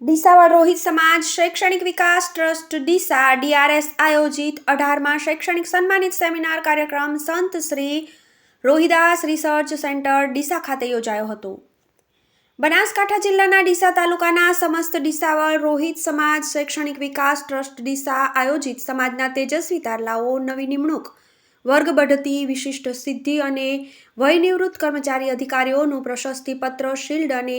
ડીસાવાડ રોહિત સમાજ શૈક્ષણિક વિકાસ trust Deesa DRS આયોજિત 18મા શૈક્ષણિક સન્માનિત સેમિનાર કાર્યક્રમ સંત શ્રી રોહિદાસ રિસર્ચ સેન્ટર ડીસા ખાતે યોજાયો હતો। બનાસકાંઠા જિલ્લાના ડીસા તાલુકાના સમસ્ત ડીસાવાડ રોહિત સમાજ શૈક્ષણિક વિકાસ ટ્રસ્ટ ડીસા આયોજિત સમાજના તેજસ્વી તારલાઓ નવી નિમણૂક વર્ગ બઢતી વિશિષ્ટ સિદ્ધિ અને વય નિવૃત્ત કર્મચારી અધિકારીઓનું પ્રશસ્તિપત્ર શિલ્ડ અને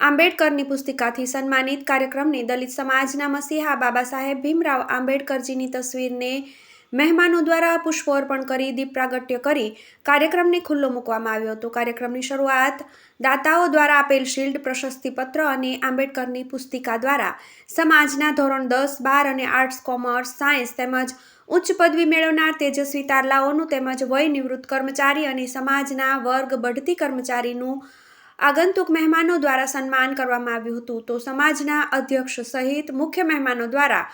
આંબેડકરની પુસ્તિકાથી સન્માનિત કાર્યક્રમને દલિત સમાજના મસીહા બાબા સાહેબ ભીમરાવ આંબેડકરજીની તસવીરને મહેમાનો દ્વારા પુષ્પો અર્પણ કરી દીપ પ્રાગટ્ય કરી કાર્યક્રમને ખુલ્લો મૂકવામાં આવ્યો હતો। કાર્યક્રમની શરૂઆત દાતાઓ દ્વારા આપેલ શિલ્ડ પ્રશસ્તિપત્ર અને આંબેડકરની પુસ્તિકા દ્વારા સમાજના ધોરણ 10, 12 અને આર્ટ્સ, કોમર્સ, સાયન્સ તેમજ ઉચ્ચ પદવી મેળવનાર તેજસ્વી તારલાઓનું તેમજ વય નિવૃત્ત કર્મચારી અને સમાજના વર્ગ બઢતી કર્મચારીનું આગંતુક મહેમાનો દ્વારા સન્માન કરવામાં આવ્યું હતું। તો સમાજના અધ્યક્ષ સહિત મુખ્ય મહેમાનો દ્વારા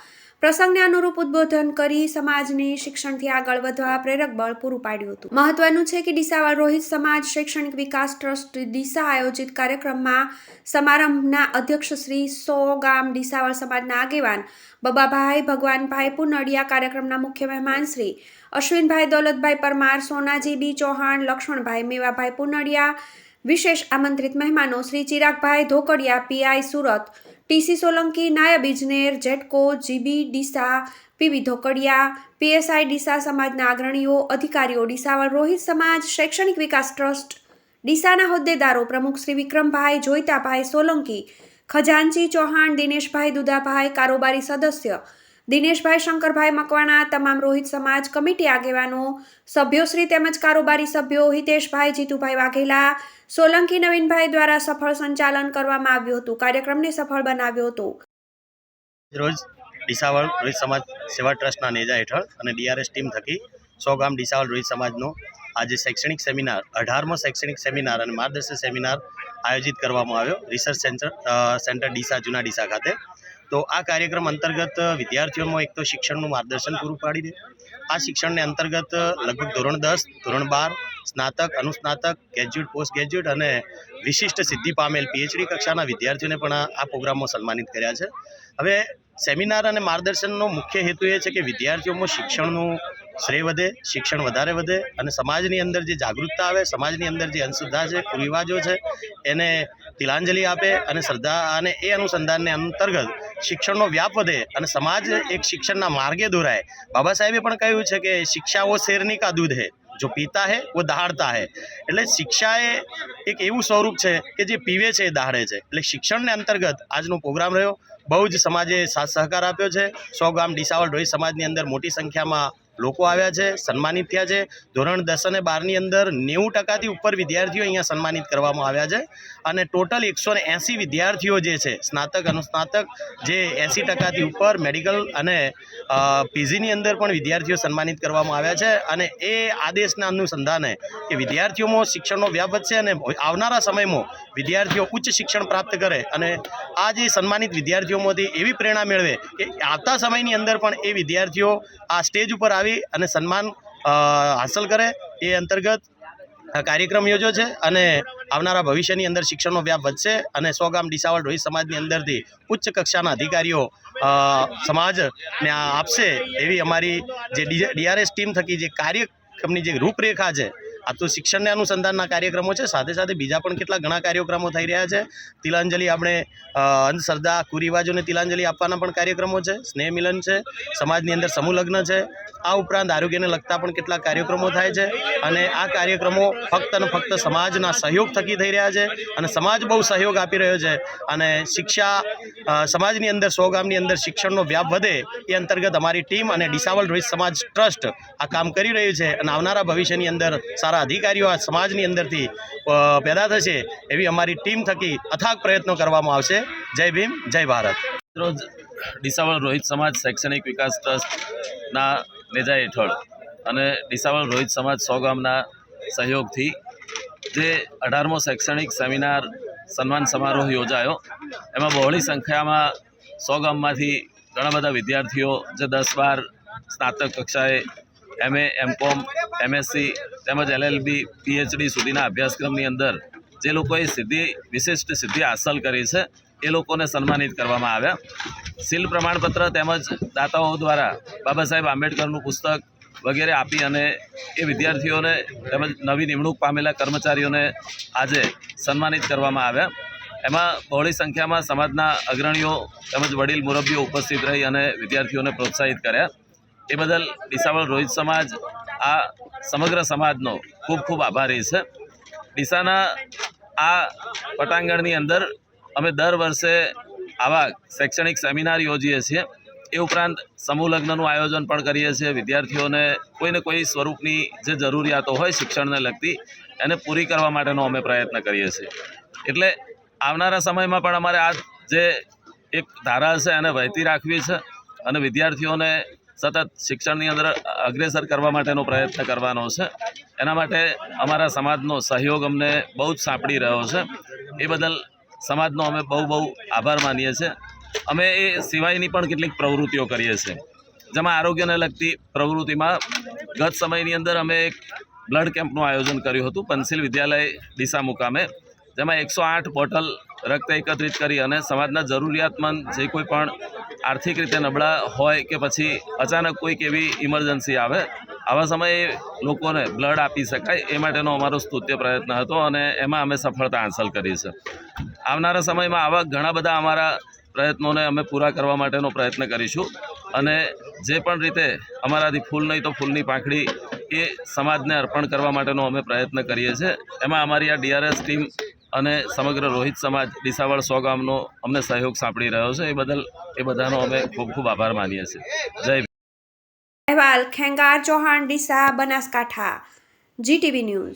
પ્રસંગને અનુરૂપ ઉદ્બોધન કરી સમાજને શિક્ષણથી આગળ વધવા પ્રેરક બળ પૂરું પાડ્યું હતું। મહત્વનું છે કે ડીસાવાડ રોહિત સમાજ શૈક્ષણિક વિકાસ ટ્રસ્ટ ડીસા આયોજિત કાર્યક્રમમાં સમારંભના અધ્યક્ષ શ્રી 100 ગામ ડીસાવાડ સમાજના આગેવાન બબાભાઈ ભગવાનભાઈ પુનડિયા, કાર્યક્રમના મુખ્ય મહેમાન શ્રી અશ્વિનભાઈ દોલતભાઈ પરમાર, સોનાજી બી ચૌહાણ, લક્ષ્મણભાઈ મેવાભાઈ પુનડિયા, વિશેષ આમંત્રિત મહેમાનો શ્રી ચિરાગભાઈ ધોકડિયા, પીઆઈ સુરત, ટીસી સોલંકી, નાયબ ઇજનેર GETCO GB Deesa, PV Dhokadiya, PSI Deesa, સમાજના અગ્રણીઓ, અધિકારીઓ, ડીસાવાડ રોહિત સમાજ શૈક્ષણિક વિકાસ ટ્રસ્ટ ડીસાના હોદ્દેદારો, પ્રમુખ શ્રી વિક્રમભાઈ જોઈતાભાઈ સોલંકી, ખજાનચી ચૌહાણ, દિનેશભાઈ દુદાભાઈ, કારોબારી સદસ્ય દિનેશભાઈ શંકરભાઈ મકવાણા, તમામ રોહિત સમાજ કમિટી આગેવાનો, સભ્યોશ્રી તેમજ કારોબારી સભ્યો હિતેશભાઈ જીતુભાઈ વાઘેલા, સોલંકી નવીનભાઈ દ્વારા સફળ સંચાલન કરવામાં આવ્યું હતું। કાર્યક્રમને સફળ બનાવ્યો હતો। રોજ ડીસાવાડ રોહિત સમાજ સેવા ટ્રસ્ટના નેજા હેઠળ અને ડીઆરએસ ટીમ થકી 100 ગામ ડીસાવાડ રોહિત સમાજનો આજે શૈક્ષણિક સેમિનાર 18મો શૈક્ષણિક સેમિનાર અને માર્ગદર્શન સેમિનાર આયોજિત કરવામાં આવ્યો રિસર્ચ સેન્ટર ડીસા જૂના ડીસા ખાતે। તો આ કાર્યક્રમ અંતર્ગત વિદ્યાર્થીઓમાં એક તો શિક્ષણનું માર્ગદર્શન પૂરું પાડી દે। આ શિક્ષણને અંતર્ગત લગભગ ધોરણ 10, ધોરણ 12, સ્નાતક, અનુસ્નાતક, ગ્રેજ્યુએટ, પોસ્ટ ગ્રેજ્યુએટ અને વિશિષ્ટ સિદ્ધિ પામેલ પીએચડી કક્ષાના વિદ્યાર્થીઓને પણ આ પ્રોગ્રામમાં સન્માનિત કર્યા છે। હવે સેમિનાર અને માર્ગદર્શનનો મુખ્ય હેતુ એ છે કે વિદ્યાર્થીઓમાં શિક્ષણનું શ્રેય વધે, શિક્ષણ વધારે વધે અને સમાજની અંદર જે જાગૃતતા આવે, સમાજની અંદર જે અંધશ્રદ્ધા છે, કુરિવાજો છે, એને તિલાંજલિ આપે અને શ્રદ્ધા અને એ અનુસંધાનને અંતર્ગત શિક્ષણનો વ્યાપ વધે અને સમાજ એક શિક્ષણના માર્ગે દોરાય। બાબા સાહેબે પણ કહ્યું છે કે શિક્ષા વો શેરની કા દૂધ હૈ, જો પીતા હૈ वो દહાડતા હૈ। એટલે શિક્ષા એ એક એવું સ્વરૂપ છે કે જે પીવે છે એ દહાડે છે। એટલે શિક્ષણને અંતર્ગત આજનો પ્રોગ્રામ રહ્યો। બહુ જ સમાજે સાથ સહકાર આપ્યો છે। 100 ગામ ડીસાવાડ રોહિત સમાજની અંદર મોટી સંખ્યામાં લોકો આવ્યા છે, સન્માનિત થયા છે। ધોરણ 10 અને 12ની અંદર 90% ઉપર વિદ્યાર્થીઓ અહીંયા સન્માનિત કરવામાં આવ્યા છે અને ટોટલ 180 વિદ્યાર્થીઓ જે છે સ્નાતક, અનુસ્નાતક, જે 80%થી ઉપર, મેડિકલ અને પીજીની અંદર પણ વિદ્યાર્થીઓ સન્માનિત કરવામાં આવ્યા છે અને એ આદેશના અનુસંધાને કે વિદ્યાર્થીઓમાં શિક્ષણનો વ્યાપ વધશે અને આવનારા સમયમાં વિદ્યાર્થીઓ ઉચ્ચ શિક્ષણ પ્રાપ્ત કરે અને આ જે સન્માનિત વિદ્યાર્થીઓમાંથી એવી પ્રેરણા મેળવે કે આવતા સમયની અંદર પણ એ વિદ્યાર્થીઓ આ સ્ટેજ ઉપર આવી અને સન્માન હાંસલ કરે। એ અંતર્ગત કાર્યક્રમ યોજ્યો છે અને આવનારા ભવિષ્યની અંદર શિક્ષણનો વ્યાપ વધશે અને 100 ગામ ડીસાવાડ રોહિત સમાજની અંદરથી ઉચ્ચ કક્ષાના અધિકારીઓ સમાજને આપશે એવી અમારી જે ડીઆરએસ ટીમ થકી જે કાર્યક્રમની જે રૂપરેખા છે। આ તો શિક્ષણને અનુસંધાનના કાર્યક્રમો છે, સાથે સાથે બીજા પણ કેટલા ઘણા કાર્યક્રમો થઈ રહ્યા છે। તિલાંજલિ, આપણે અંધશ્રદ્ધા, કુરિવાજોને તિલાંજલિ આપવાના પણ કાર્યક્રમો છે, સ્નેહ મિલન છે, સમાજની અંદર સમૂહ લગ્ન છે, આ ઉપરાંત આરોગ્યને લગતા પણ કેટલાક કાર્યક્રમો થાય છે અને આ કાર્યક્રમો ફક્ત અને ફક્ત સમાજના સહયોગ થકી થઈ રહ્યા છે અને સમાજ બહુ સહયોગ આપી રહ્યો છે અને શિક્ષા સમાજની અંદર 100 ગામની અંદર શિક્ષણનો વ્યાપ વધે એ અંતર્ગત અમારી ટીમ અને ડીસાવાડ રોહિત સમાજ ટ્રસ્ટ આ કામ કરી રહ્યું છે અને આવનારા ભવિષ્યની અંદર સારા અધિકારીઓ આ સમાજની અંદરથી પેદા થશે એવી અમારી ટીમ થકી અથાગ પ્રયત્નો કરવામાં આવશે। જય ભીમ, જય ભારત। રોજ ડીસાવાડ રોહિત સમાજ શૈક્ષણિક વિકાસ ટ્રસ્ટના નેજા હેઠળ અને ડીસાવાડ રોહિત સમાજ 100 ગામના સહયોગથી જે 18મો શૈક્ષણિક સેમિનાર સન્માન સમારોહ યોજાયો। એમાં બહોળી સંખ્યામાં 100 ગામમાંથી ઘણા બધા વિદ્યાર્થીઓ જે 10-12 સ્નાતક કક્ષાએ MA, M.Com, MSc તેમજ LLB, PhD સુધીના અભ્યાસક્રમની અંદર જે લોકોએ વિશિષ્ટ સિદ્ધિ હાંસલ કરી છે એ લોકોને સન્માનિત કરવામાં આવ્યા. શીલ પ્રમાણપત્ર તેમજ દાતાઓ દ્વારા બાબા સાહેબ આંબેડકરનું પુસ્તક વગેરે આપી અને એ વિદ્યાર્થીઓને તેમજ નવી નિમણૂક પામેલા કર્મચારીઓને આજે સન્માનિત કરવામાં આવ્યા. એમાં બહોળી સંખ્યામાં સમાજના અગ્રણીઓ તેમજ વડીલ મુરબ્બીઓ ઉપસ્થિત રહી અને વિદ્યાર્થીઓને પ્રોત્સાહિત કર્યા. એ બદલ ડીસાવળ રોહિત સમાજ આ સમગ્ર સમાજનો ખૂબ ખૂબ આભારી છે. ડીસાના આ પટાંગણની અંદર અમે દર વર્ષે આવા શૈક્ષણિક સેમિનાર યોજીએ છીએ. એ ઉપરાંત સમૂહ લગ્નનું આયોજન પણ કરીએ છીએ. વિદ્યાર્થીઓને કોઈને કોઈ સ્વરૂપની જે જરૂરિયાતો હોય શિક્ષણને લગતી એને પૂરી કરવા માટેનો અમે પ્રયત્ન કરીએ છીએ. એટલે આવનારા સમયમાં પણ અમારે આ જે એક ધારા છે એને વહેતી રાખવી છે અને વિદ્યાર્થીઓને સતત શિક્ષણની અંદર અગ્રેસર કરવા માટેનો પ્રયત્ન કરવાનો છે. એના માટે અમારા સમાજનો સહયોગ અમને બહુ જ સાંપડી રહ્યો છે. એ બદલ સમાજનો અમે બહુ આભાર માનીએ છીએ. અમે એ સિવાયની પણ કેટલીક પ્રવૃત્તિઓ કરીએ છીએ, જેમાં આરોગ્યને લગતી પ્રવૃત્તિમાં ગત સમયની અંદર અમે એક બ્લડ કેમ્પનું આયોજન કર્યું હતું પંચશીલ વિદ્યાલય ડીસા મુકામે, જેમાં 108 બોટલ રક્ત એકત્રિત કરી અને સમાજના જરૂરિયાતમંદ જે કોઈ પણ આર્થિક રીતે નબળા હોય કે પછી અચાનક કોઈક એવી ઇમરજન્સી આવે, આવા સમયે લોકોને બ્લડ આપી શકાય એ માટેનો અમારો સ્તુત્ય પ્રયત્ન હતો અને એમાં અમે સફળતા હાંસલ કરી છે. આવનારા સમયમાં આવા ઘણા બધા અમારા પ્રયત્નોને અમે પૂરા કરવા માટેનો પ્રયત્ન કરીશું અને જે પણ રીતે અમારાથી ફૂલ નહીં તો ફૂલની પાંખડી એ સમાજને અર્પણ કરવા માટેનો અમે પ્રયત્ન કરીએ છીએ. એમાં અમારી આ DRS ટીમ અને સમગ્ર રોહિત સમાજ ડીસાવળ 100 ગામનો અમને સહયોગ સાંપડી રહ્યો છે. એ બદલ એ બધાનો અમે ખૂબ ખૂબ આભાર માનીએ છીએ. જય અહેવાલ ખેંગાર ચૌહાણ, ડીસા, બનાસકાંઠા, GTV ન્યૂઝ.